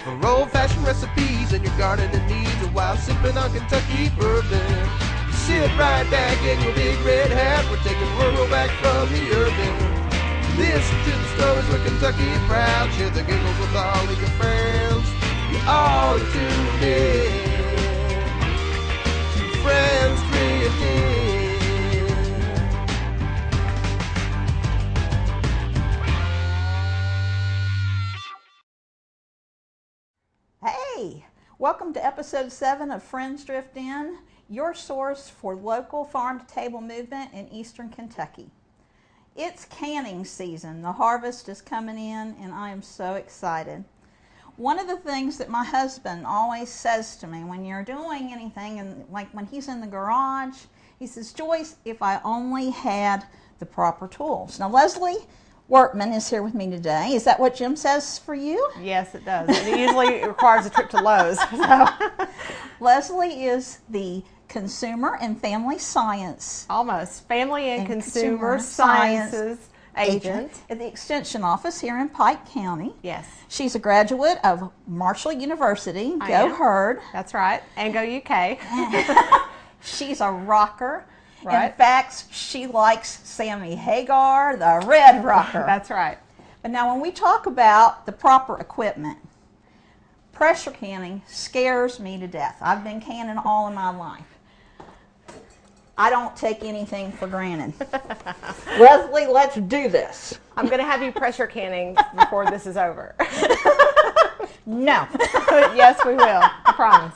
For old-fashioned recipes and your gardening needs, while sipping on Kentucky bourbon. You sit right back in your big red hat, we're taking rural back from the urban. Listen to the stories where Kentucky is proud, share the giggles with all of your friends. You all tuned in to Friends Drifting. Hey, welcome to episode 7 of Friends Drift In, your source for local farm-to-table movement in eastern Kentucky. It's canning season. The harvest is coming in, and I am so excited. One of the things that my husband always says to me when you're doing anything, and like when he's in the garage, he says, Joyce, if I only had the proper tools. Now, Leslie Workman is here with me today. Is that what Jim says for you? Yes, it does. It usually requires a trip to Lowe's. So. Leslie is the Consumer and Family Science. Almost. Family and Consumer Sciences agent at the Extension Office here in Pike County. Yes. She's a graduate of Marshall University. Go Herd. That's right. And go UK. She's a rocker. Right. In fact, she likes Sammy Hagar, the Red Rocker. That's right. But now when we talk about the proper equipment, pressure canning scares me to death. I've been canning all of my life. I don't take anything for granted. Leslie, let's do this. I'm going to have you pressure canning before this is over. No. Yes, we will. I promise.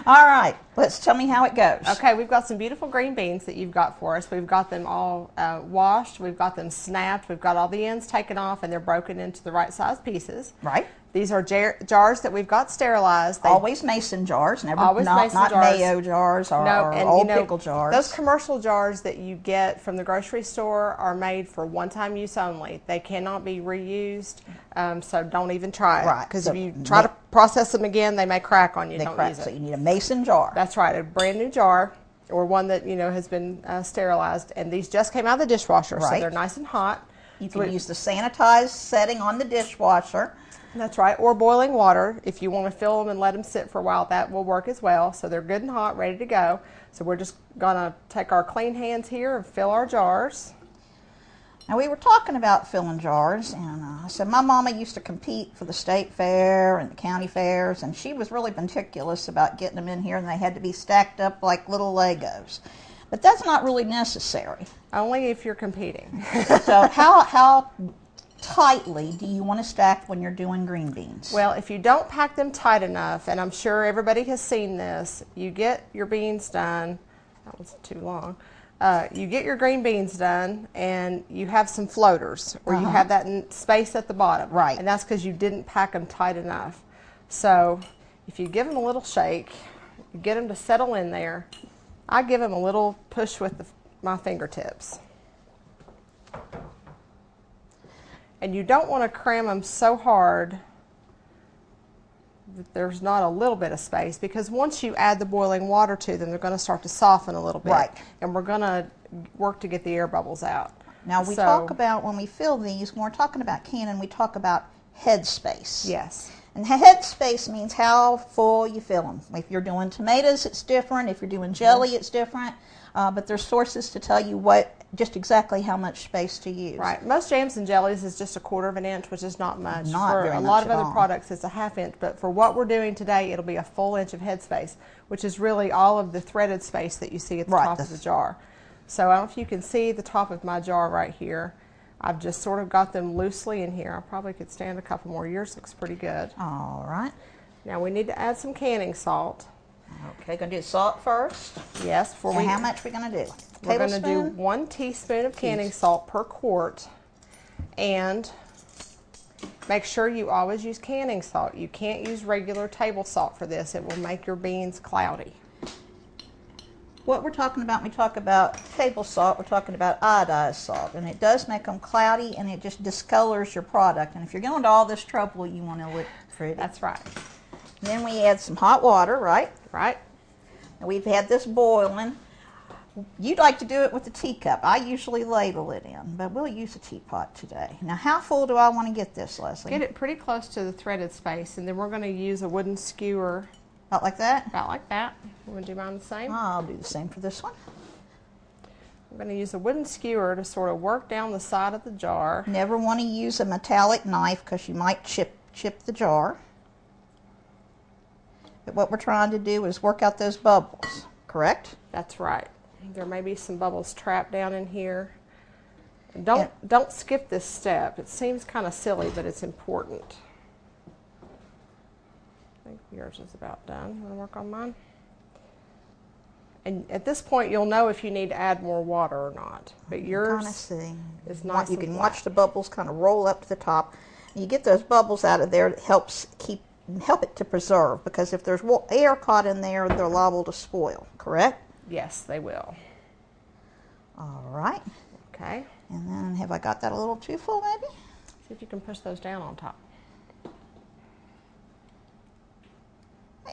All right, tell me how it goes. Okay, we've got some beautiful green beans that you've got for us. We've got them all washed. We've got them snapped. We've got all the ends taken off, and they're broken into the right size pieces. Right. These are jars that we've got sterilized. Always mason jars, never always not jars. mayo jars or, no, or old pickle jars. Those commercial jars that you get from the grocery store are made for one-time use only. They cannot be reused, so don't even try it. Right. Because So if you try to process them again, they may crack on you. They don't crack, use it. so you need a mason jar. That's right, a brand new jar or one that has been sterilized. And these just came out of the dishwasher, Right. so they're nice and hot. You can use the sanitized setting on the dishwasher. That's right, or boiling water. If you want to fill them and let them sit for a while, that will work as well. So they're good and hot, ready to go. So we're just going to take our clean hands here and fill our jars. Now, we were talking about filling jars, and I said my mama used to compete for the state fair and the county fairs, and she was really meticulous about getting them in here, and they had to be stacked up like little Legos. But that's not really necessary. Only if you're competing. So how tightly do you want to stack when you're doing green beans? Well, if you don't pack them tight enough, and I'm sure everybody has seen this, you get your beans done. That was too long. You get your green beans done, and you have some floaters, or you have that space at the bottom. Right. And that's because you didn't pack them tight enough. So if you give them a little shake, you get them to settle in there. I give them a little push with my fingertips. And you don't want to cram them so hard that there's not a little bit of space, because once you add the boiling water to them, they're going to start to soften a little bit. Right. And we're going to work to get the air bubbles out. Now, we talk about, when we fill these, when we're talking about canning, we talk about head space. Yes. And head space means how full you fill them. If you're doing tomatoes, it's different. If you're doing jelly, it's different. But there's sources to tell you just exactly how much space to use. Right. Most jams and jellies is just 1/4 of an inch, which is not much. Not for very a much lot of at other all. products, it's a 1/2 inch. But for what we're doing today, it'll be a full inch of head space, which is really all of the threaded space that you see at the top of the jar. So I don't know if you can see the top of my jar right here. I've just sort of got them loosely in here. I probably could stand a couple more. Yours looks pretty good. All right. Now we need to add some canning salt. Okay, going to do the salt first. Yes. And how much are we going to do? We're going to do Tablespoon? 1 teaspoon of canning salt per quart. And make sure you always use canning salt. You can't use regular table salt for this. It will make your beans cloudy. What we're talking about, when we talk about table salt, we're talking about iodized salt. And it does make them cloudy, and it just discolors your product. And if you're going to all this trouble, you want to look pretty. That's right. Then we add some hot water, right? Right. And we've had this boiling. You'd like to do it with a teacup. I usually ladle it in, but we'll use a teapot today. Now, how full do I want to get this, Leslie? Get it pretty close to the threaded space, and then we're going to use a wooden skewer. About like that? About like that. You want to do mine the same? I'll do the same for this one. I'm going to use a wooden skewer to sort of work down the side of the jar. Never want to use a metallic knife because you might chip the jar. But what we're trying to do is work out those bubbles, correct? That's right. There may be some bubbles trapped down in here. Don't skip this step. It seems kind of silly, but it's important. I think yours is about done. You want to work on mine? And at this point, you'll know if you need to add more water or not. But yours is nice. You can watch the bubbles kind of roll up to the top. And you get those bubbles out of there. It help it to preserve, because if there's air caught in there, they're liable to spoil. Correct? Yes, they will. All right. Okay. And then have I got that a little too full, maybe? See if you can push those down on top.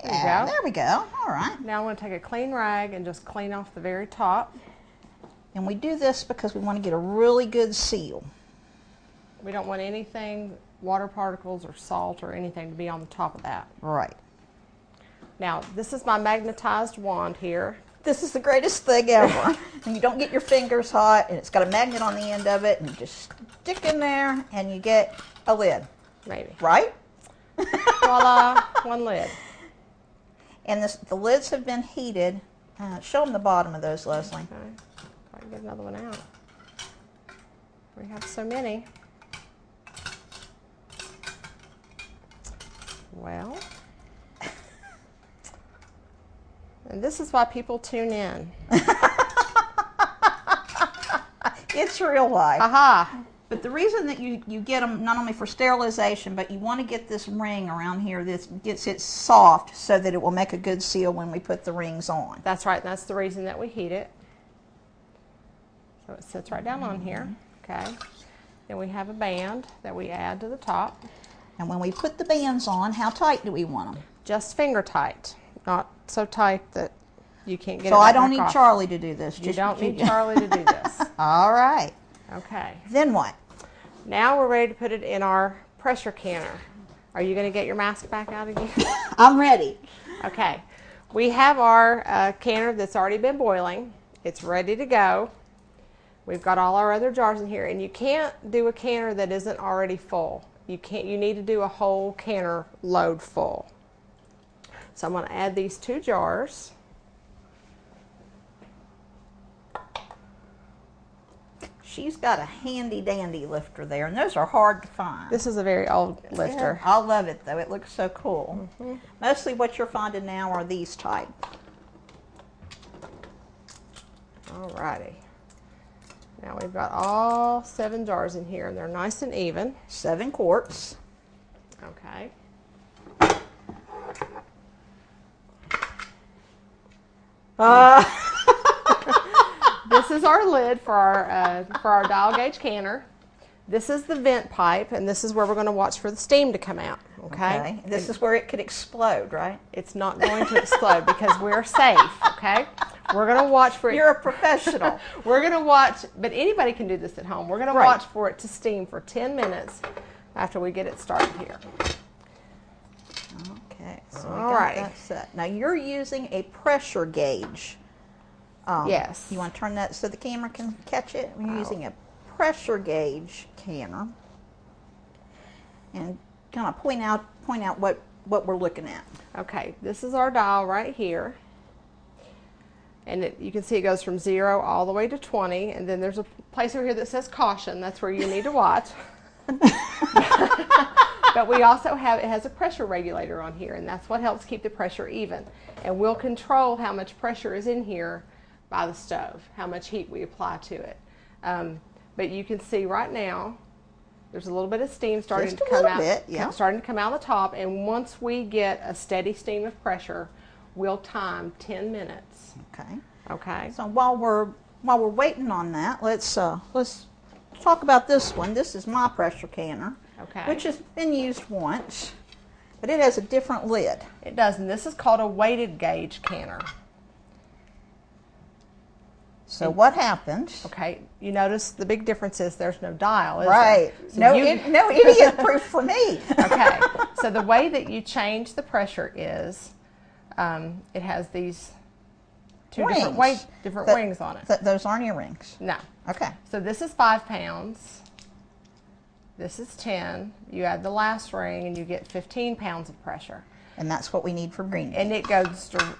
Yeah, there we go. All right. Now I'm going to take a clean rag and just clean off the very top. And we do this because we want to get a really good seal. We don't want anything, water particles or salt or anything, to be on the top of that. Right. Now, this is my magnetized wand here. This is the greatest thing ever. And you don't get your fingers hot, and it's got a magnet on the end of it, and you just stick in there, and you get a lid. Maybe. Right? Voila, one lid. And the lids have been heated. Show them the bottom of those, Leslie. Okay. If I can get another one out. We have so many. Well. And this is why people tune in. It's real life. Aha! But the reason that you get them not only for sterilization, but you want to get this ring around here that gets it soft so that it will make a good seal when we put the rings on. That's right. That's the reason that we heat it. So it sits right down on here. Okay. Then we have a band that we add to the top. And when we put the bands on, how tight do we want them? Just finger tight. Not so tight that you can't get it So right I don't back need off. Charlie to do this. You don't need Charlie to do this. All right. Okay. Then what? Now we're ready to put it in our pressure canner. Are you going to get your mask back out again? I'm ready. Okay. We have our canner that's already been boiling. It's ready to go. We've got all our other jars in here, and you can't do a canner that isn't already full. You need to do a whole canner load full. So I'm going to add these 2 jars. She's got a handy dandy lifter there, and those are hard to find. This is a very old lifter. Yeah, I love it though. It looks so cool. Mostly what you're finding now are these type. Alrighty. Now we've got all 7 jars in here, and they're nice and even. 7 quarts. Okay. This is our lid for our dial gauge canner. This is the vent pipe, and this is where we're going to watch for the steam to come out. Okay. This is where it could explode, right? It's not going to explode because we're safe. Okay. We're going to watch for it. You're a professional. We're going to watch, but anybody can do this at home. We're going to watch for it to steam for 10 minutes after we get it started here. Okay. So all right. That set. Now you're using a pressure gauge. Yes. You want to turn that so the camera can catch it? We're using a pressure gauge canner, and kind of point out what we're looking at. Okay, this is our dial right here, and you can see it goes from 0 all the way to 20, and then there's a place over here that says caution. That's where you need to watch. But we also have, it has a pressure regulator on here, and that's what helps keep the pressure even. And we'll control how much pressure is in here by the stove, how much heat we apply to it. But you can see right now, there's a little bit of steam starting to come out, starting to come out the top. And once we get a steady stream of pressure, we'll time 10 minutes. Okay. Okay. So while we're waiting on that, let's talk about this one. This is my pressure canner, which has been used once, but it has a different lid. It does, and this is called a weighted gauge canner. So what happens? Okay, you notice the big difference is there's no dial, is Right. there? So no idiot proof for me. Okay, so the way that you change the pressure is it has these two different wings on it. Those aren't earrings. No. Okay. So this is 5 pounds. This is 10. You add the last ring and you get 15 pounds of pressure. And that's what we need for green beans. And it goes to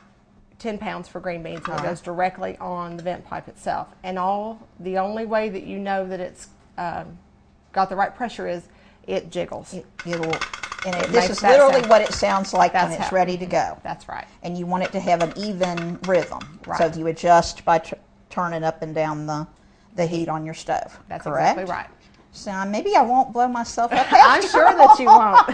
10 pounds for green beans, and it goes directly on the vent pipe itself. And the only way that you know that it's got the right pressure is it jiggles. This is literally what it sounds like when it's ready to go. That's right. And you want it to have an even rhythm. Right. So you adjust by turning up and down the heat on your stove. That's correct? exactly right. So maybe I won't blow myself up. I'm sure that you won't.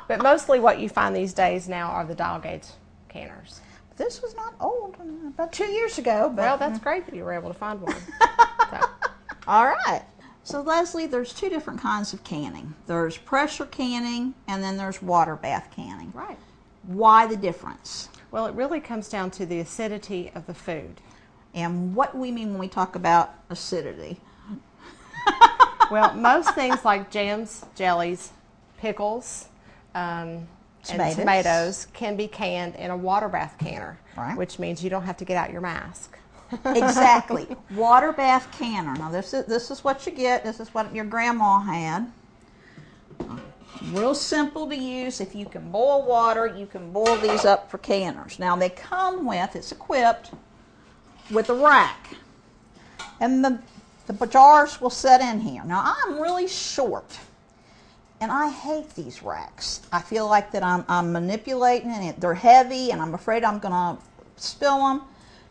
But mostly what you find these days now are the dial gauge canners. This was not old, about 2 years ago. But, well, that's great that you were able to find one. All right. So Leslie, there's 2 different kinds of canning. There's pressure canning and then there's water bath canning. Right. Why the difference? Well, it really comes down to the acidity of the food. And what do we mean when we talk about acidity? Well, most things like jams, jellies, pickles, and tomatoes can be canned in a water bath canner, right. Which means you don't have to get out your mask. Exactly. Water bath canner. Now this is what you get. This is what your grandma had. Real simple to use. If you can boil water, you can boil these up for canners. Now they come with, it's equipped with a rack. And the jars will set in here. Now I'm really short. And I hate these racks. I feel like that I'm manipulating it. They're heavy and I'm afraid I'm going to spill them.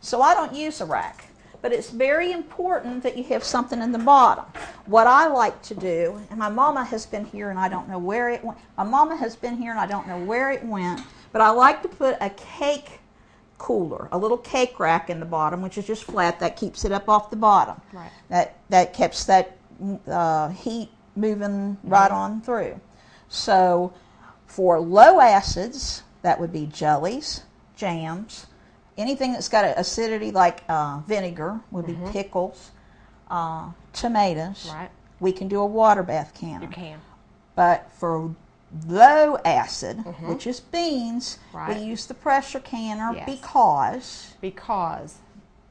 So I don't use a rack. But it's very important that you have something in the bottom. What I like to do, and my mama has been here and I don't know where it went. My mama has been here and I don't know where it went. But I like to put a cake cooler, a little cake rack in the bottom, which is just flat. That keeps it up off the bottom. Right. That keeps that heat moving right on through. So for low acids, that would be jellies, jams, anything that's got an acidity like vinegar would be pickles, tomatoes. Right. We can do a water bath canner. You can. But for low acid, which is beans, right. we use the pressure canner because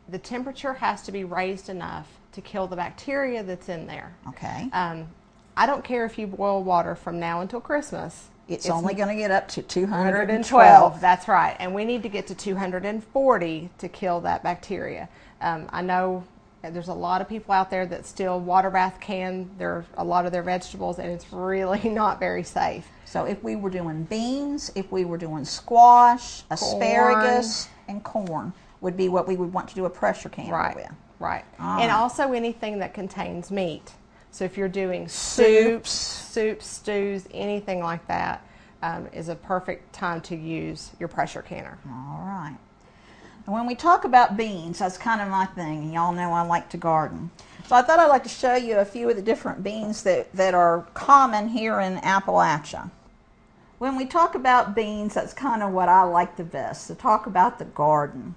the temperature has to be raised enough to kill the bacteria that's in there. Okay. I don't care if you boil water from now until Christmas. It's only going to get up to 212. That's right. And we need to get to 240 to kill that bacteria. I know there's a lot of people out there that still water bath can a lot of their vegetables, and it's really not very safe. So if we were doing beans, if we were doing squash, asparagus, and corn would be what we would want to do a pressure canner with. Right. And also anything that contains meat. So if you're doing soups, stews, anything like that, is a perfect time to use your pressure canner. All right. And when we talk about beans, that's kind of my thing, and y'all know I like to garden. So I thought I'd like to show you a few of the different beans that are common here in Appalachia. When we talk about beans, that's kind of what I like the best, to talk about the garden.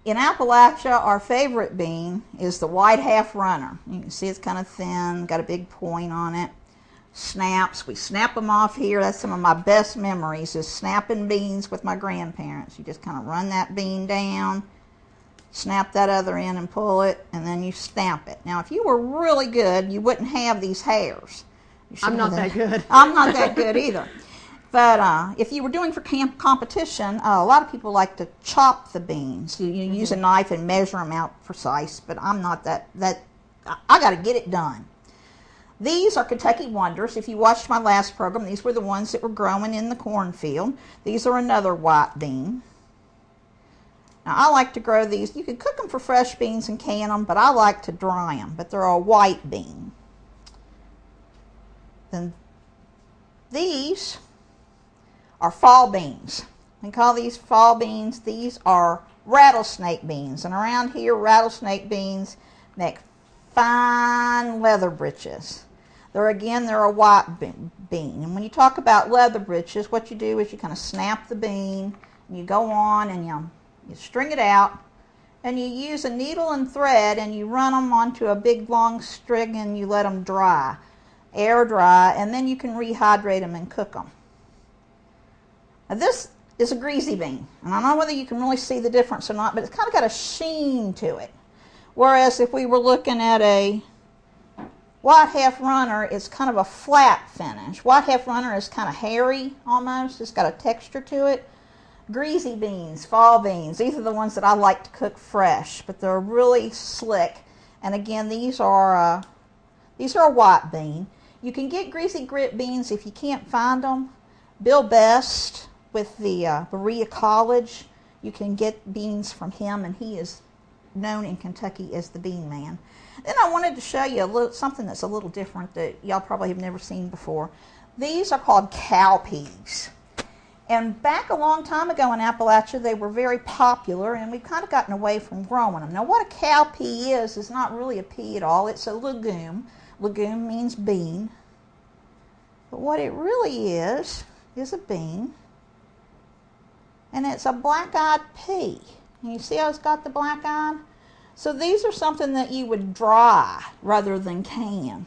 In Appalachia, our favorite bean is the white half runner. You can see it's kind of thin, got a big point on it. Snaps, we snap them off here. That's some of my best memories, is snapping beans with my grandparents. You just kind of run that bean down, snap that other end and pull it, and then you stamp it. Now, if you were really good, you wouldn't have these hairs. I'm not that good. I'm not that good either. But if you were doing for competition, a lot of people like to chop the beans. You use a knife and measure them out precise, but I'm not that I got to get it done. These are Kentucky Wonders. If you watched my last program, these were the ones that were growing in the cornfield. These are another white bean. Now, I like to grow these. You can cook them for fresh beans and can them, but I like to dry them. But they're a white bean. Then these are fall beans. We call these fall beans. These are rattlesnake beans. And around here, rattlesnake beans make fine leather breeches. They're a white bean. And when you talk about leather breeches, what you do is you kind of snap the bean, and you go on and you string it out, and you use a needle and thread and you run them onto a big long string and you let them dry, air dry, and then you can rehydrate them and cook them. Now this is a greasy bean, and I don't know whether you can really see the difference or not, but it's kind of got a sheen to it. Whereas if we were looking at a white half runner, it's kind of a flat finish. White half runner is kind of hairy almost. It's got a texture to it. Greasy beans, fall beans, these are the ones that I like to cook fresh, but they're really slick. And again, these are a white bean. You can get greasy grit beans if you can't find them. Bill Best with the Berea College, you can get beans from him, and he is known in Kentucky as the Bean Man. Then I wanted to show you something that's a little different that y'all probably have never seen before. These are called cowpeas. And back a long time ago in Appalachia, they were very popular, and we've kind of gotten away from growing them. Now, what a cowpea is not really a pea at all. It's a legume. Legume means bean. But what it really is a bean. And it's a black-eyed pea. And you see how it's got the black eye? So these are something that you would dry rather than can.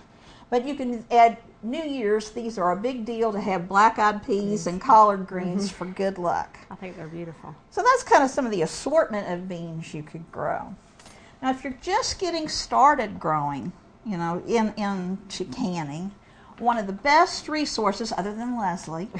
But you can add New Year's, these are a big deal to have black-eyed peas and collard greens for good luck. I think they're beautiful. So that's kind of some of the assortment of beans you could grow. Now, if you're just getting started growing, you know, into canning, one of the best resources, other than Leslie,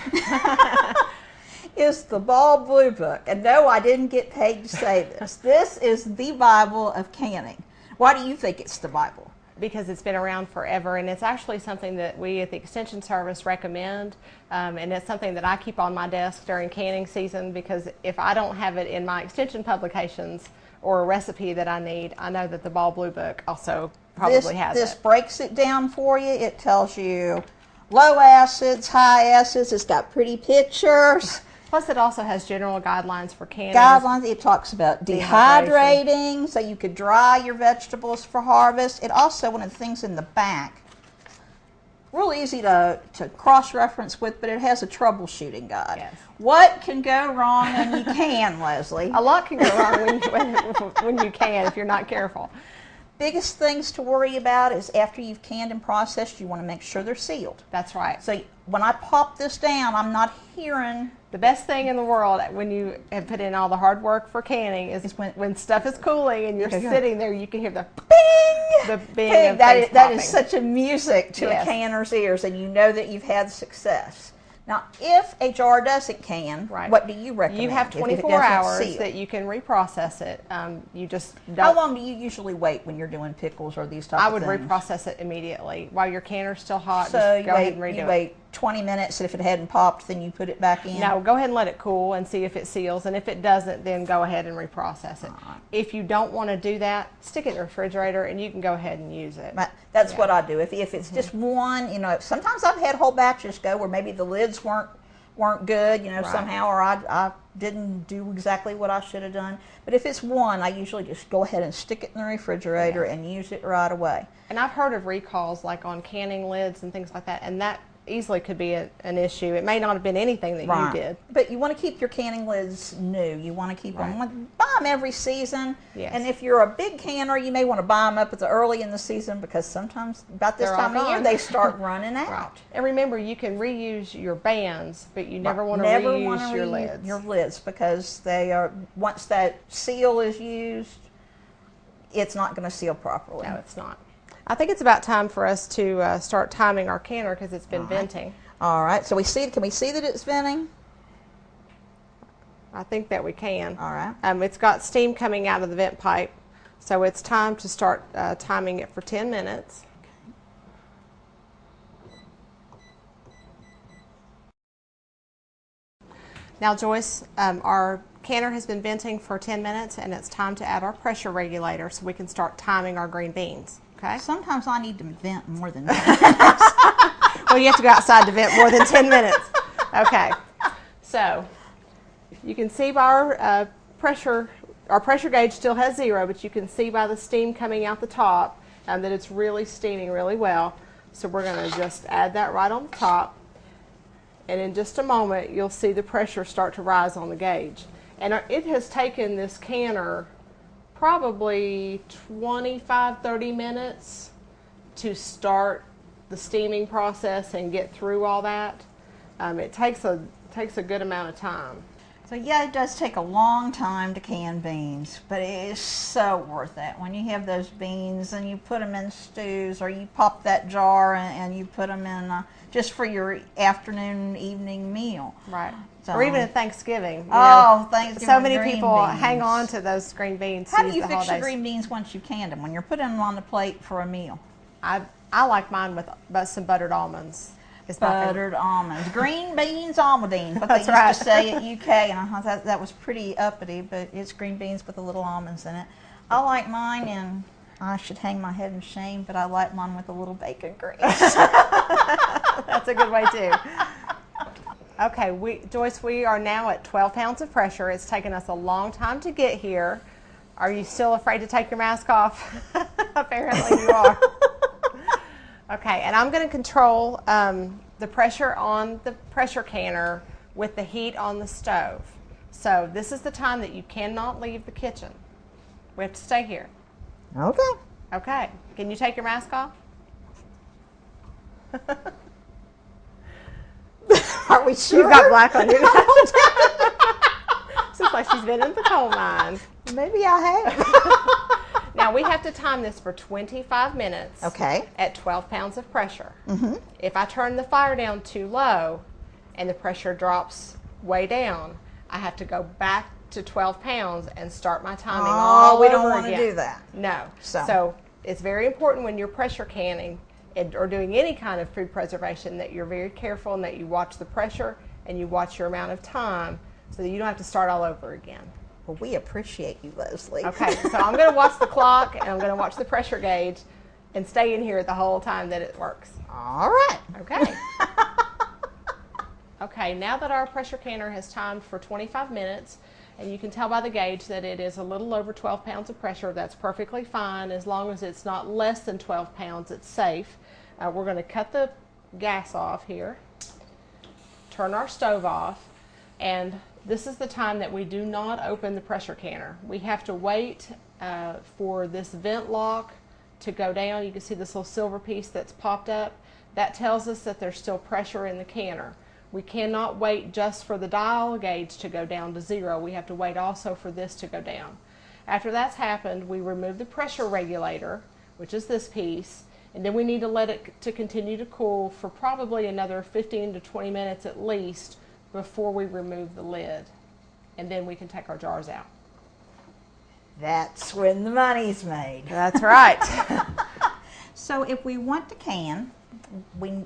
is the Ball Blue Book. And no, I didn't get paid to say this. This is the Bible of canning. Why do you think it's the Bible? Because it's been around forever, and it's actually something that we at the Extension Service recommend, and it's something that I keep on my desk during canning season, because if I don't have it in my Extension publications or a recipe that I need, I know that the Ball Blue Book also probably has it. This breaks it down for you. It tells you low acids, high acids. It's got pretty pictures. Plus, it also has general guidelines for canning. Guidelines. It talks about dehydrating, so you could dry your vegetables for harvest. It also, one of the things in the back, real easy to cross-reference with, but it has a troubleshooting guide. Yes. What can go wrong when you can, Leslie? A lot can go wrong when you can, if you're not careful. Biggest things to worry about is after you've canned and processed, you want to make sure they're sealed. That's right. So when I pop this down, I'm not hearing... The best thing in the world when you have put in all the hard work for canning is when stuff is cooling and you're sitting there, you can hear the bing, the bing, bing. Of things That is popping. such a music to a canner's ears, and you know that you've had success. Now, if a jar doesn't can, what do you recommend? You have 24 hours that you can reprocess it. You just don't. How long do you usually wait when you're doing pickles or these types of things? I would reprocess it immediately while your canner's still hot. So just go ahead and redo it. You wait 20 minutes, and if it hadn't popped, then you put it back in? No, go ahead and let it cool and see if it seals, and if it doesn't, then go ahead and reprocess it. If you don't want to do that, stick it in the refrigerator, and you can go ahead and use it. That's what I do. If it's just one, you know, sometimes I've had whole batches go where maybe the lids weren't good, you know, somehow, or I didn't do exactly what I should have done. But if it's one, I usually just go ahead and stick it in the refrigerator and use it right away. And I've heard of recalls like on canning lids and things like that, and that easily could be an issue. It may not have been anything that you did. But you want to keep your canning lids new. You want to keep them. Buy them every season. Yes. And if you're a big canner, you may want to buy them up at the early in the season, because sometimes about this time of year they start running out. And remember, you can reuse your bands, but you never want to reuse your lids. Your lids, because they are, once that seal is used, it's not going to seal properly. No, it's not. I think it's about time for us to start timing our canner, because it's been venting. All right. So can we see that it's venting? I think that we can. All right. It's got steam coming out of the vent pipe, so it's time to start timing it for 10 minutes. Now, Joyce, our canner has been venting for 10 minutes, and it's time to add our pressure regulator so we can start timing our green beans. Okay. Sometimes I need to vent more than 10 minutes. Well, you have to go outside to vent more than 10 minutes. Okay. So you can see by our pressure gauge still has 0, but you can see by the steam coming out the top that it's really steaming really well. So we're going to just add that right on the top. And in just a moment, you'll see the pressure start to rise on the gauge. And it has taken this canner probably 25-30 minutes to start the steaming process and get through all that. It takes a good amount of time. So yeah, it does take a long time to can beans, but it is so worth it. When you have those beans and you put them in stews, or you pop that jar and you put them in just for your afternoon, evening meal. Right. So, or even at Thanksgiving. Thanksgiving. So many people hang on to those green beans. How do you fix your green beans once you canned them? When you're putting them on the plate for a meal? I like mine with some buttered almonds. Buttered almonds. Green beans almondine, what they used to say at UK. And I thought that was pretty uppity, but it's green beans with a little almonds in it. I like mine, and I should hang my head in shame, but I like mine with a little bacon grease. That's a good way too. Okay, Joyce, we are now at 12 pounds of pressure. It's taken us a long time to get here. Are you still afraid to take your mask off? Apparently you are. Okay, and I'm going to control the pressure on the pressure canner with the heat on the stove. So this is the time that you cannot leave the kitchen. We have to stay here. Okay. Okay, can you take your mask off? Are we sure? You've got black on your mask. Seems like she's been in the coal mine. Maybe I have. Now we have to time this for 25 minutes. Okay. At 12 pounds of pressure. Mm-hmm. If I turn the fire down too low and the pressure drops way down, I have to go back to 12 pounds and start my timing all over again. We don't want to do that. No. So it's very important when you're pressure canning or doing any kind of food preservation that you're very careful and that you watch the pressure and you watch your amount of time so that you don't have to start all over again. Well, we appreciate you, Leslie. Okay, so I'm going to watch the clock and I'm going to watch the pressure gauge and stay in here the whole time that it works. All right. Okay. Okay, now that our pressure canner has timed for 25 minutes, and you can tell by the gauge that it is a little over 12 pounds of pressure, that's perfectly fine. As long as it's not less than 12 pounds, it's safe. We're going to cut the gas off here, turn our stove off, and this is the time that we do not open the pressure canner. We have to wait for this vent lock to go down. You can see this little silver piece that's popped up. That tells us that there's still pressure in the canner. We cannot wait just for the dial gauge to go down to 0. We have to wait also for this to go down. After that's happened, we remove the pressure regulator, which is this piece, and then we need to let it to continue to cool for probably another 15 to 20 minutes at least before we remove the lid, and then we can take our jars out. That's when the money's made. That's right. So if we want to can, we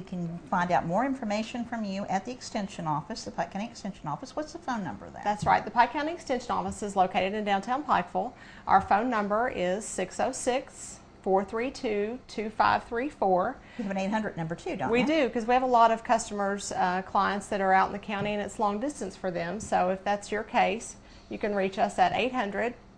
can find out more information from you at the Extension Office, the Pike County Extension Office. What's the phone number there? That's right. The Pike County Extension Office is located in downtown Pikeville. Our phone number is 606-432-2534. We have an 800 number too, don't we? We do, because we have a lot of customers, clients that are out in the county, and it's long distance for them. So if that's your case, you can reach us at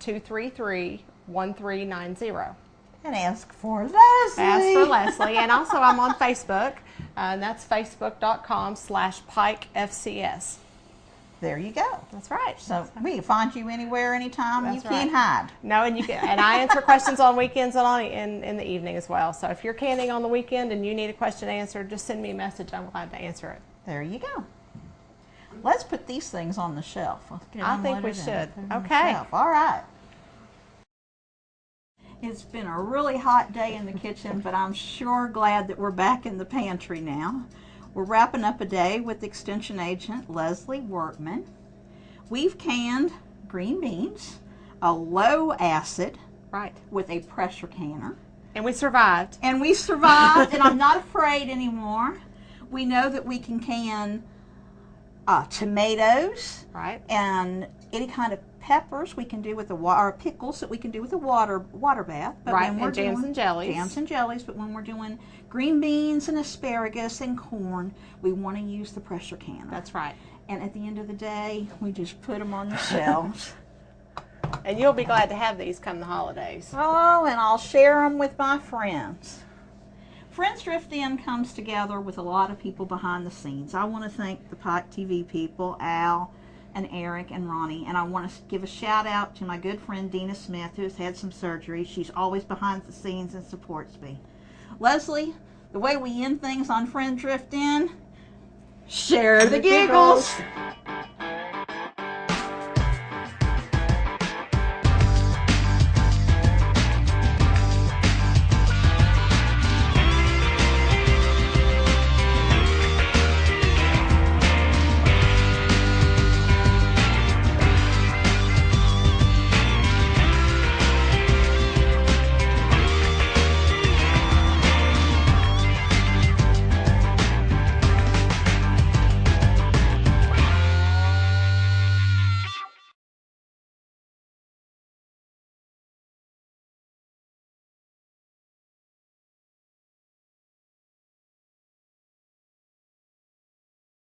800-233-1390. And ask for Leslie. Ask for Leslie. And also I'm on Facebook, and that's facebook.com/PikeFCS. There you go. That's right. So we can find you anywhere, anytime. That's you can't right. hide. No, and you can. And I answer questions on weekends and in the evening as well. So if you're canning on the weekend and you need a question answered, just send me a message. I'm glad to answer it. There you go. Let's put these things on the shelf. Let's get I them think we loaded should. in. Okay. All right. It's been a really hot day in the kitchen, but I'm sure glad that we're back in the pantry now. We're wrapping up a day with Extension Agent Leslie Workman. We've canned green beans, a low acid, Right. with a pressure canner. And we survived. And we survived, and I'm not afraid anymore. We know that we can can tomatoes, Right. and any kind of peppers we can do with the water, or pickles that we can do with a water bath. But Right, when we're and jams doing and jellies. Jams and jellies, but when we're doing green beans and asparagus and corn, we want to use the pressure canner. That's right. And at the end of the day, we just put them on the shelves. And you'll be glad to have these come the holidays. Oh, and I'll share them with my friends. Friends Drift In comes together with a lot of people behind the scenes. I want to thank the Pike TV people, Al, and Eric and Ronnie. And I want to give a shout out to my good friend Dina Smith, who has had some surgery. She's always behind the scenes and supports me. Leslie, the way we end things on Friend Drift In, share the giggles.